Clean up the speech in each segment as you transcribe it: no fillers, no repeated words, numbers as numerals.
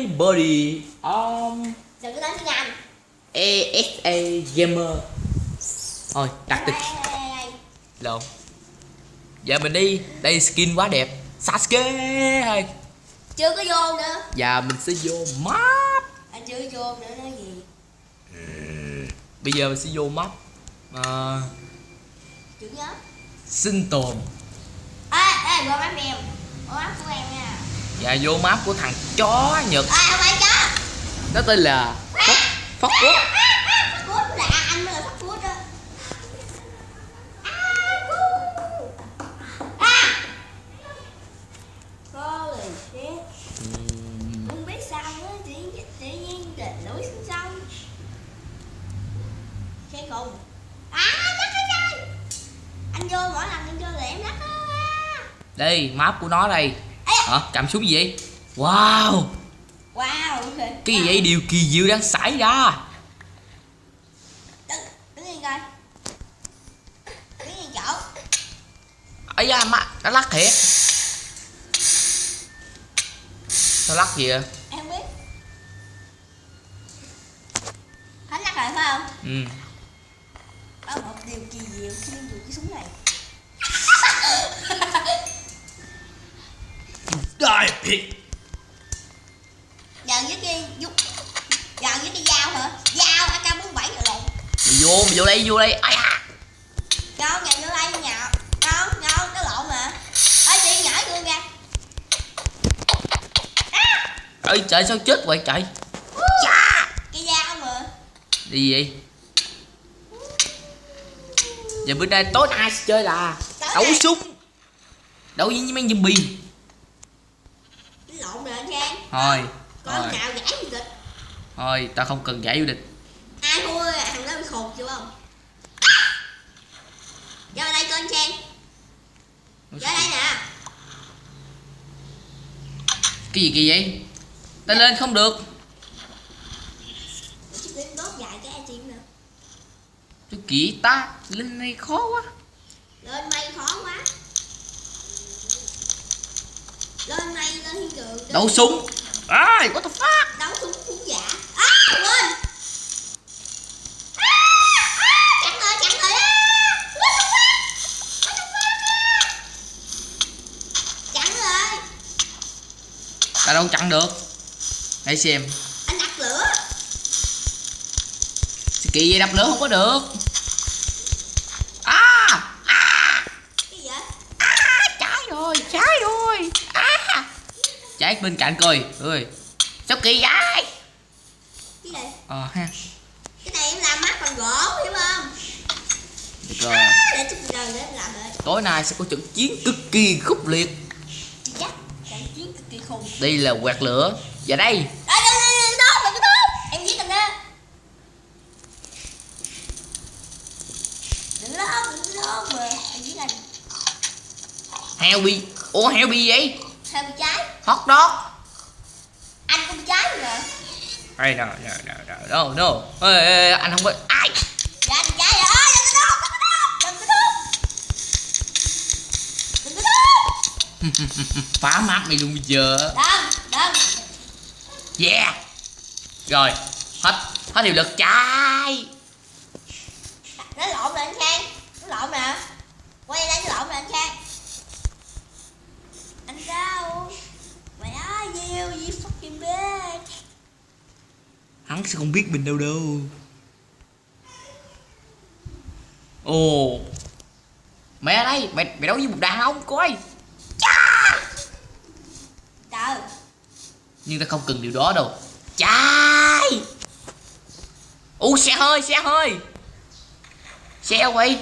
Everybody Đừng có nói tiếng Anh. ESA Gamer. Thôi đặt đi. Lộn. Giờ mình đi. Đây skin quá đẹp. Sasuke hay. Chưa có vô nữa. Giờ mình sẽ vô map. Anh chưa vô nữa nói gì. Bây giờ mình sẽ vô map Chữ nhớ. sinh tồn. Ê, vô map em. Vô map của em nha. Và vô map của thằng chó Nhật. Không phải chó. Nó tên là Phát Quốc. Phát Quốc là anh mới là Phát Quốc đó. Holy shit. Không biết sao nữa, tự nhiên lũi xuống sông. Xe khùng. Đất. Anh vô mỗi lần anh vô là em đất á. Đây map của nó đây. Hả? Cầm súng gì vậy? Wow. Wow. Cái gì vậy? Điều kỳ diệu đang xảy ra. Đứng yên coi. Đứng yên chỗ. Ấy da má, nó lắc thiệt. Nó lắc gì vậy? Em không biết. Thánh lắc rồi phải không? Ừ. Có một điều kỳ diệu khi dùng cái súng này. Dần với cái dần với cái dao hả? Dao AK-47 rồi lộn. Mày vô đây. Ai à. Ngon nhà vô đây nhậu. Ngon cái lộn mà. Ê chị nhảy luôn ra. Ơi trời sao chết vậy trời. Cái dao mà. Đi gì vậy? Giờ bữa nay tối nay sẽ chơi là đấu súng. Đấu với mấy zombie. Cái lộn rồi anh Trang. Thôi. Có nào giải vô địch. Thôi tao không cần giải vô địch. Ai thua thằng đó bị khùng chịu không? Vô đây coi anh Trang. Vô đây nè. Cái gì kỳ vậy? Ta lên không được. Chiếc lên đốt dài cái chim nè. Tôi kỹ ta lên này khó quá. Lên mây khó quá. Lên mây lên thiên đường. Đấu súng. Ai, what the fuck? Đấu súng giả. Quên. Chặn rồi á. What the fuck? Chặn rồi. Ta đâu chặn được. Hãy xem. Anh đặt lửa. Kỳ vậy đập lửa không có được. Cái gì vậy? Trái rồi. Trái bên cạnh coi. Ơi. Sao kỳ vậy? Cái này. Ha. Cái này em làm mắt bằng gỗ hiểu không? Được rồi. Để chút giờ để em làm rồi. Tối nay sẽ có trận chiến cực kỳ khốc liệt. Chắc trận chiến cực kỳ khùng. Đây là quạt lửa. Và đây. Đừng có đốt. Em giết anh đó. Đừng đốt mà. Em giết anh. Heo bị. Ủa heo bị gì vậy? Heo bị cháy. Hot dog. Anh cũng bị cháy rồi. Hey, no. Ê, anh không có. Ai? Dạ anh cháy rồi. Đừng có đốt. Phá mát mày luôn bây giờ. Đừng. Yeah. Rồi, hết hiệu lực trái. Nó lộn rồi anh Khang. Nó lộn nè. Quay đây nó lộn rồi anh Khang. Anh đâu? Mày ơi, you fucking bitch. Hắn sẽ không biết mình đâu. Ồ. Mẹ ở đây, mày đấu với một đàn ông coi. Trời. Nhưng ta không cần điều đó đâu. Trái. Xe hơi. Xe quay.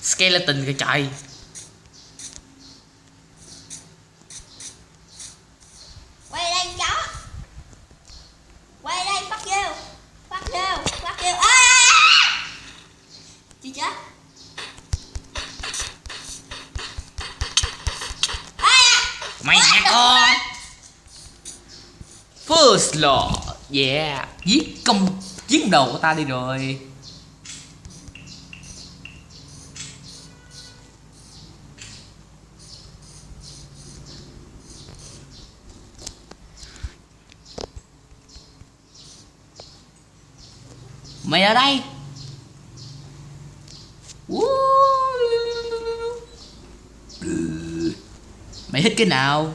Skeleton kìa trời. Quay đây chó. Quay đây phát vô. Chị chết. Mày hả con. First Lord. Yeah. Giết chiến đầu của ta đi rồi. Mày ở đây. Mày thích cái nào?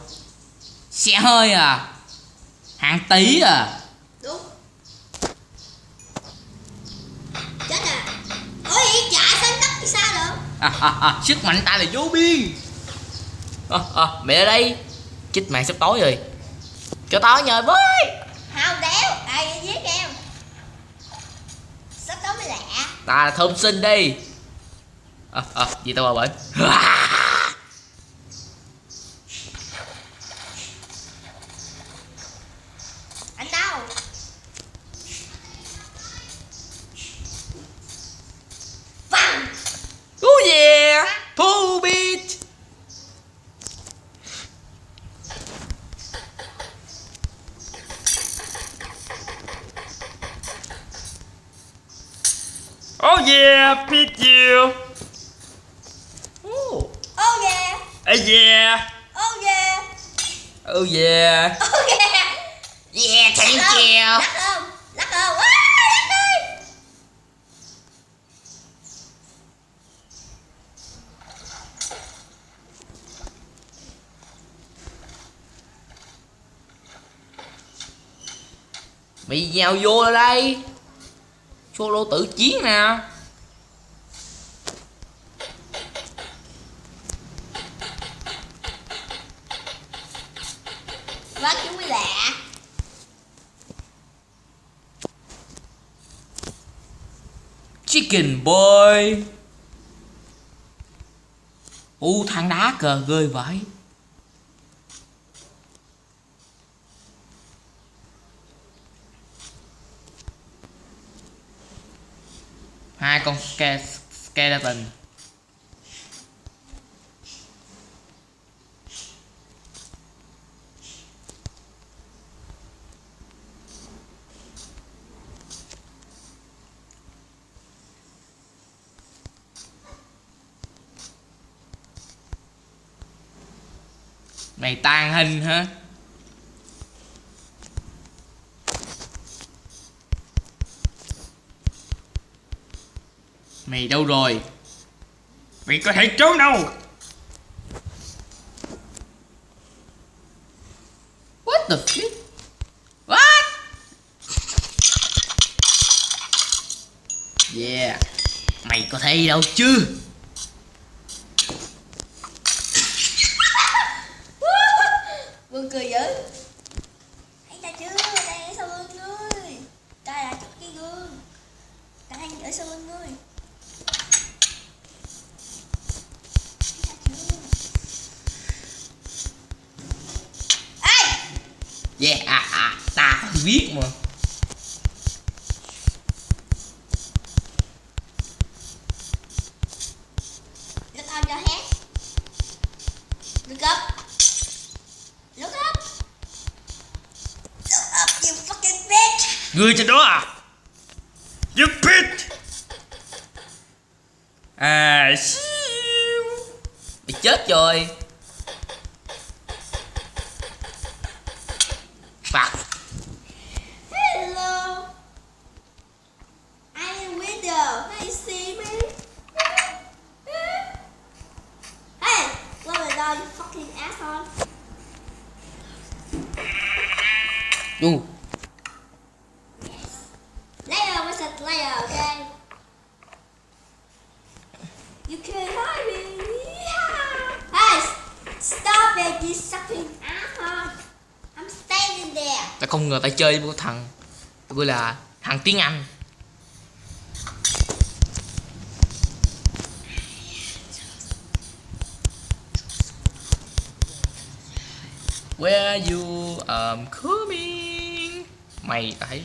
Xe hơi à? Hàng tí à? Đúng. Chết à. Ủa vậy chạy xanh đất thì sao được? Sức mạnh ta là vô biên. Mẹ ở đây. Chích màn sắp tối rồi. Cho tao nhờ với. Không đéo. Ai giết em. Sắp tối mới lẹ. Ta là thơm sinh đi. Gì tao vào bển. Anh đâu? Văng. Oh yeah. Pull beat. Oh yeah, beat you. Oh yeah. Yeah. Oh yeah. oh yeah. Oh yeah. Yeah, thank you. Lắc không? Lắc không? Lắc đi. Mày nhào vô ở đây. Solo tử chiến nè. Vâng chú mới lạ. Chicken boy. Thằng đá cờ ghê vậy. Hai con skeleton. Mày tàn hình hả? Mày đâu rồi? Mày có thể trốn đâu? What the fuck? What? Yeah. Mày có thể đi đâu chứ? Buồn cười dữ. Thấy ta chưa? Đây ở sau lưng ngươi. Ta là chút cái gương. Ta đang ở sau lưng ngươi. Yeah, ta biết mà. Look on your head. Look up. Look up. Look up, you fucking bitch. Ngươi trên đó à? You bitch. Mày chết rồi. Phạt. Hello. I am window. Hey, see me? Hey, let me know, you fucking asshole. Layer, what's that layer, okay? You can't hide me. Yeah. Hey, stop it, you fucking asshole. I'm standing there. Tao không ngờ tao chơi với một thằng gọi là thằng tiếng Anh. Where are you coming? Mày thấy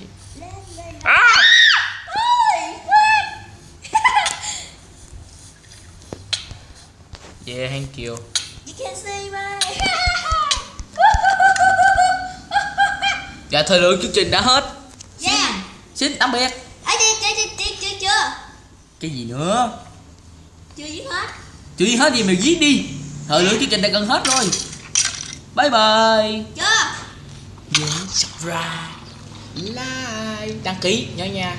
yeah, thank you. You can see me. Dạ, thời lượng chương trình đã hết. Yeah. Xin tạm biệt. Ấy chưa. Cái gì nữa? Chưa viết hết. Chưa viết hết gì mày viết đi. Thời lượng chương trình đã gần hết rồi. Bye bye. Chưa. Nhớ subscribe, like, đăng ký nhớ nha.